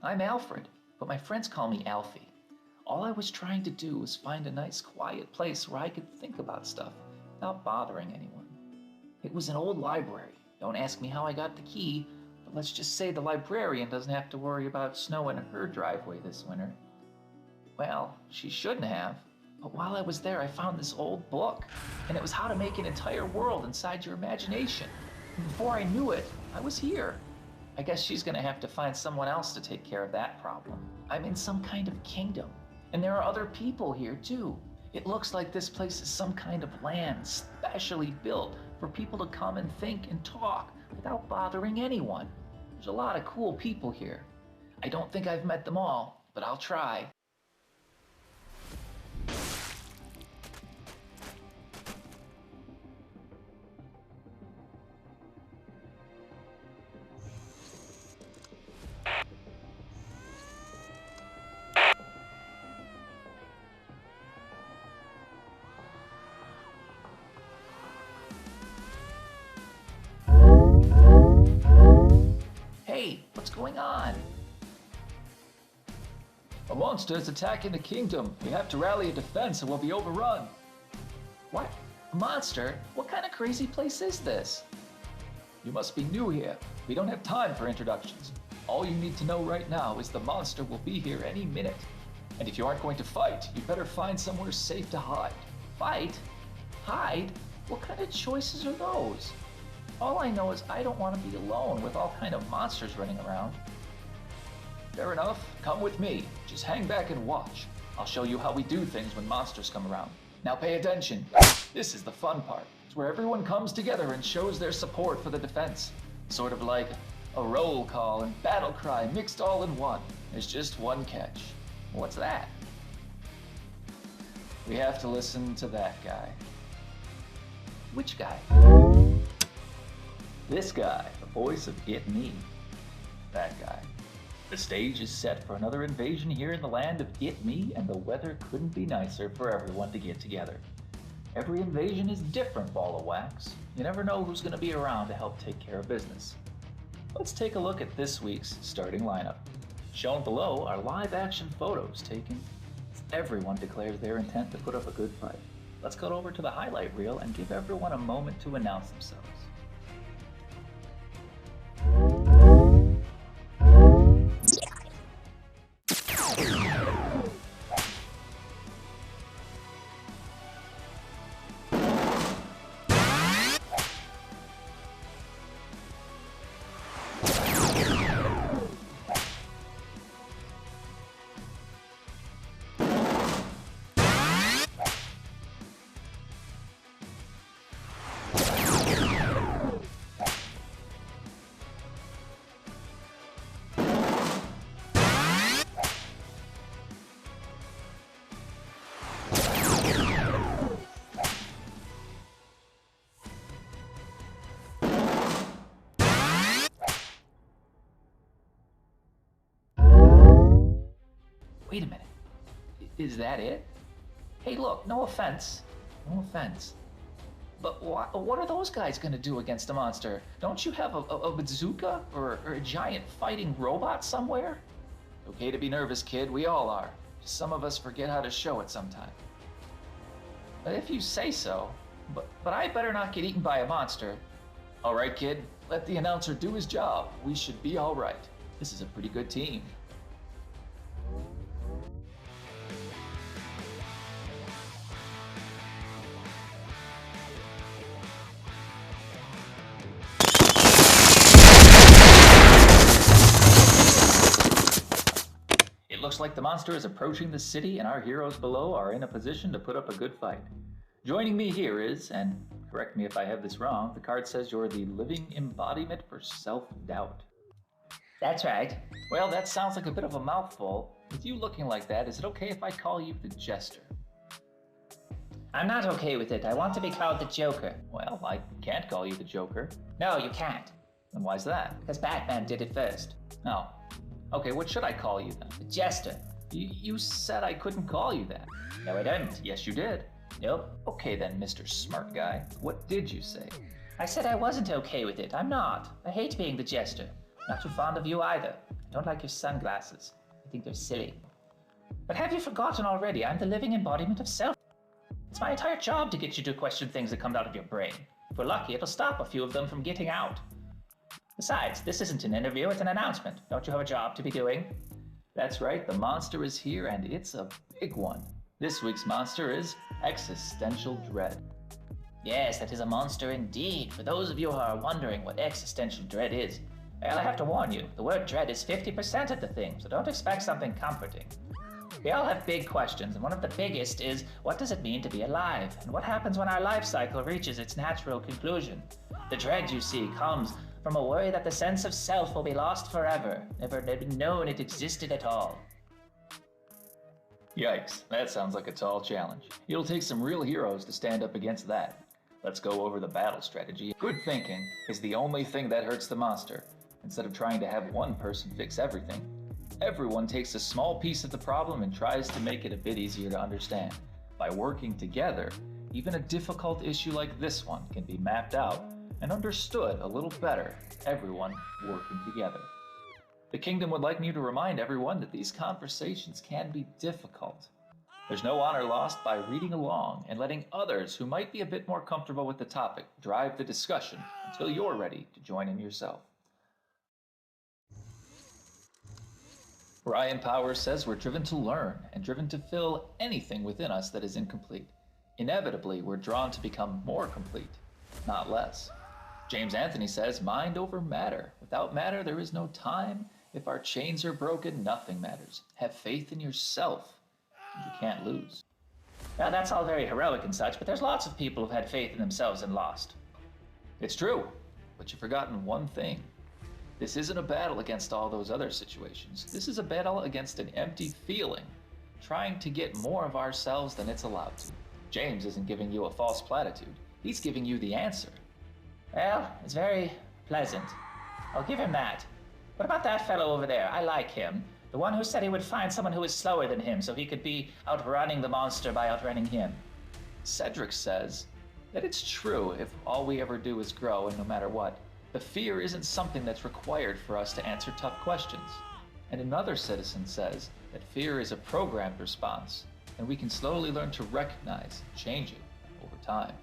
I'm Alfred, but my friends call me Alfie. All I was trying to do was find a nice quiet place where I could think about stuff without bothering anyone. It was an old library. Don't ask me how I got the key, but let's just say the librarian doesn't have to worry about snow in her driveway this winter. Well, she shouldn't have, but while I was there, I found this old book, and it was how to make an entire world inside your imagination. And before I knew it, I was here. I guess she's gonna have to find someone else to take care of that problem. I'm in some kind of kingdom, and there are other people here too. It looks like this place is some kind of land specially built for people to come and think and talk without bothering anyone. There's a lot of cool people here. I don't think I've met them all, but I'll try. Hey, what's going on? A monster is attacking the kingdom. We have to rally a defense or we'll be overrun. What? A monster? What kind of crazy place is this? You must be new here. We don't have time for introductions. All you need to know right now is the monster will be here any minute. And if you aren't going to fight, you better find somewhere safe to hide. Fight? Hide? What kind of choices are those? All I know is I don't want to be alone with all kind of monsters running around. Fair enough. Come with me. Just hang back and watch. I'll show you how we do things when monsters come around. Now pay attention. This is the fun part. It's where everyone comes together and shows their support for the defense. Sort of like a roll call and battle cry mixed all in one. There's just one catch. What's that? We have to listen to that guy. Which guy? This guy, the voice of It Me. That guy. The stage is set for another invasion here in the land of It Me, and the weather couldn't be nicer for everyone to get together. Every invasion is different, ball of wax. You never know who's going to be around to help take care of business. Let's take a look at this week's starting lineup. Shown below are live action photos taken as everyone declares their intent to put up a good fight. Let's go over to the highlight reel and give everyone a moment to announce themselves. Wait a minute. Is that it? Hey, look, no offense. No offense. But what are those guys gonna do against a monster? Don't you have a bazooka or a giant fighting robot somewhere? Okay to be nervous, kid. We all are. Just some of us forget how to show it sometime. If you say so. But I better not get eaten by a monster. All right, kid. Let the announcer do his job. We should be all right. This is a pretty good team. It looks like the monster is approaching the city and our heroes below are in a position to put up a good fight. Joining me here is, and correct me if I have this wrong, the card says you're the living embodiment for self-doubt. That's right. Well, that sounds like a bit of a mouthful. With you looking like that, is it okay if I call you the Jester? I'm not okay with it. I want to be called the Joker. Well, I can't call you the Joker. No, you can't. And why's that? Because Batman did it first. Oh. Okay, what should I call you then? The Jester. You said I couldn't call you that. No, I didn't. Yes, you did. Nope. Okay then, Mr. Smart Guy. What did you say? I said I wasn't okay with it. I'm not. I hate being the Jester. Not too fond of you either. I Don't like your sunglasses. I think they're silly. But have you forgotten already? I'm the living embodiment of self. It's my entire job to get you to question things that come out of your brain. If we're lucky, it'll stop a few of them from getting out. Besides, this isn't an interview, it's an announcement. Don't you have a job to be doing? That's right, the monster is here, and it's a big one. This week's monster is Existential Dread. Yes, that is a monster indeed. For those of you who are wondering what existential dread is, well, I have to warn you, the word dread is 50% of the thing, so don't expect something comforting. We all have big questions, and one of the biggest is, what does it mean to be alive? And what happens when our life cycle reaches its natural conclusion? The dread, you see, comes from a worry that the sense of self will be lost forever, never been known it existed at all. Yikes, that sounds like a tall challenge. It'll take some real heroes to stand up against that. Let's go over the battle strategy. Good thinking is the only thing that hurts the monster. Instead of trying to have one person fix everything, everyone takes a small piece of the problem and tries to make it a bit easier to understand. By working together, even a difficult issue like this one can be mapped out and understood a little better, everyone working together. The Kingdom would like me to remind everyone that these conversations can be difficult. There's no honor lost by reading along and letting others who might be a bit more comfortable with the topic drive the discussion until you're ready to join in yourself. Ryan Powers says we're driven to learn and driven to fill anything within us that is incomplete. Inevitably, we're drawn to become more complete, not less. James Anthony says mind over matter. Without matter, there is no time. If our chains are broken, nothing matters. Have faith in yourself, and you can't lose. Now, that's all very heroic and such, but there's lots of people who've had faith in themselves and lost. It's true, but you've forgotten one thing. This isn't a battle against all those other situations. This is a battle against an empty feeling, trying to get more of ourselves than it's allowed to. James isn't giving you a false platitude. He's giving you the answer. Well, it's very pleasant. I'll give him that. What about that fellow over there? I like him. The one who said he would find someone who is slower than him so he could be outrunning the monster by outrunning him. Cedric says that it's true if all we ever do is grow, and no matter what, the fear isn't something that's required for us to answer tough questions. And another citizen says that fear is a programmed response, and we can slowly learn to recognize and change it over time.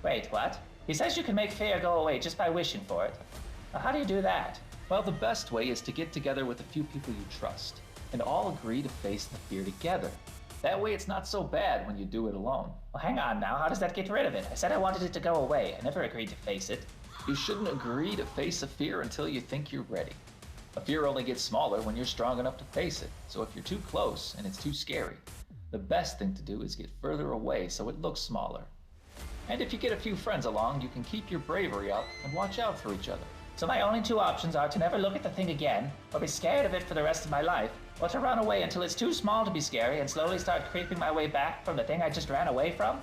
Wait, what? He says you can make fear go away just by wishing for it. Now, how do you do that? Well, the best way is to get together with a few people you trust, and all agree to face the fear together. That way it's not so bad when you do it alone. Well, hang on now, how does that get rid of it? I said I wanted it to go away. I never agreed to face it. You shouldn't agree to face a fear until you think you're ready. A fear only gets smaller when you're strong enough to face it, so if you're too close and it's too scary, the best thing to do is get further away so it looks smaller. And if you get a few friends along, you can keep your bravery up and watch out for each other. So my only two options are to never look at the thing again, or be scared of it for the rest of my life, or to run away until it's too small to be scary and slowly start creeping my way back from the thing I just ran away from?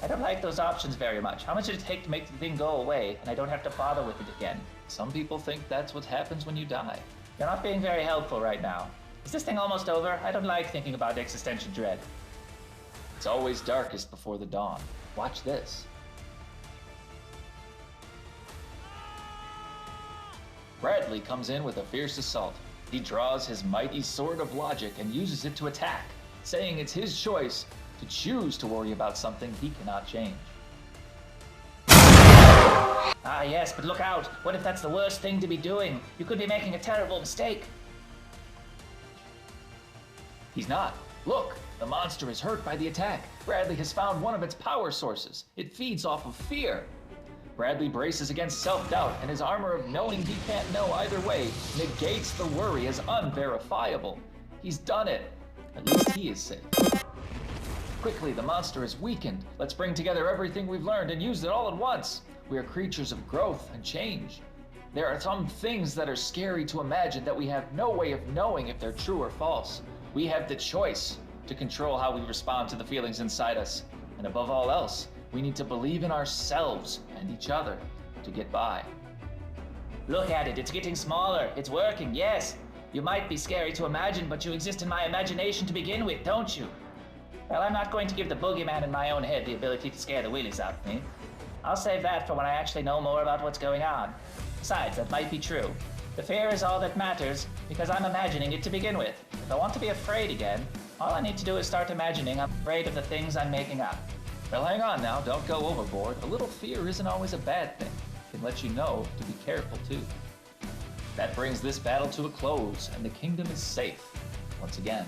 I don't like those options very much. How much would it take to make the thing go away and I don't have to bother with it again? Some people think that's what happens when you die. You're not being very helpful right now. Is this thing almost over? I don't like thinking about existential dread. It's always darkest before the dawn. Watch this. Bradley comes in with a fierce assault. He draws his mighty sword of logic and uses it to attack, saying it's his choice to choose to worry about something he cannot change. Ah yes, but look out! What if that's the worst thing to be doing? You could be making a terrible mistake. He's not. Look, the monster is hurt by the attack. Bradley has found one of its power sources. It feeds off of fear. Bradley braces against self-doubt, and his armor of knowing he can't know either way negates the worry as unverifiable. He's done it. At least he is safe. Quickly, the monster is weakened. Let's bring together everything we've learned and use it all at once. We are creatures of growth and change. There are some things that are scary to imagine that we have no way of knowing if they're true or false. We have the choice to control how we respond to the feelings inside us. And above all else, we need to believe in ourselves and each other to get by. Look at it, it's getting smaller. It's working, yes. You might be scary to imagine, but you exist in my imagination to begin with, don't you? Well, I'm not going to give the boogeyman in my own head the ability to scare the willies out of me. I'll save that for when I actually know more about what's going on. Besides, that might be true. The fear is all that matters, because I'm imagining it to begin with. If I want to be afraid again, all I need to do is start imagining I'm afraid of the things I'm making up. Well, hang on now, don't go overboard. A little fear isn't always a bad thing. It can let you know to be careful, too. That brings this battle to a close, and the kingdom is safe. Once again.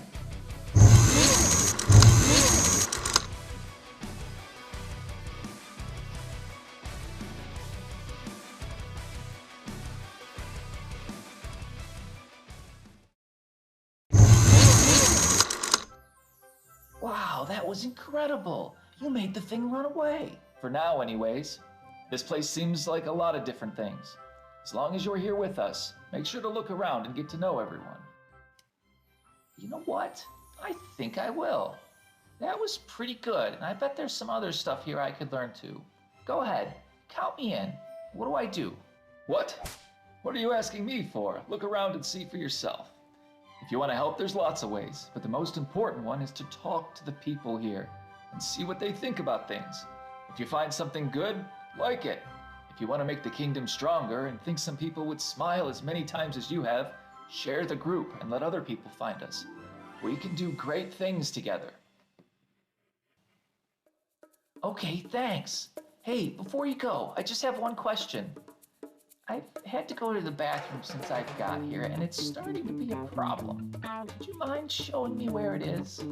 Wow, that was incredible! You made the thing run away! For now, anyways. This place seems like a lot of different things. As long as you're here with us, make sure to look around and get to know everyone. You know what? I think I will. That was pretty good, and I bet there's some other stuff here I could learn too. Go ahead, count me in. What do I do? What? What are you asking me for? Look around and see for yourself. If you want to help, there's lots of ways, but the most important one is to talk to the people here and see what they think about things. If you find something good, like it. If you want to make the kingdom stronger and think some people would smile as many times as you have, share the group and let other people find us. We can do great things together. Okay, thanks. Hey, before you go, I just have one question. I've had to go to the bathroom since I got here, and it's starting to be a problem. Would you mind showing me where it is?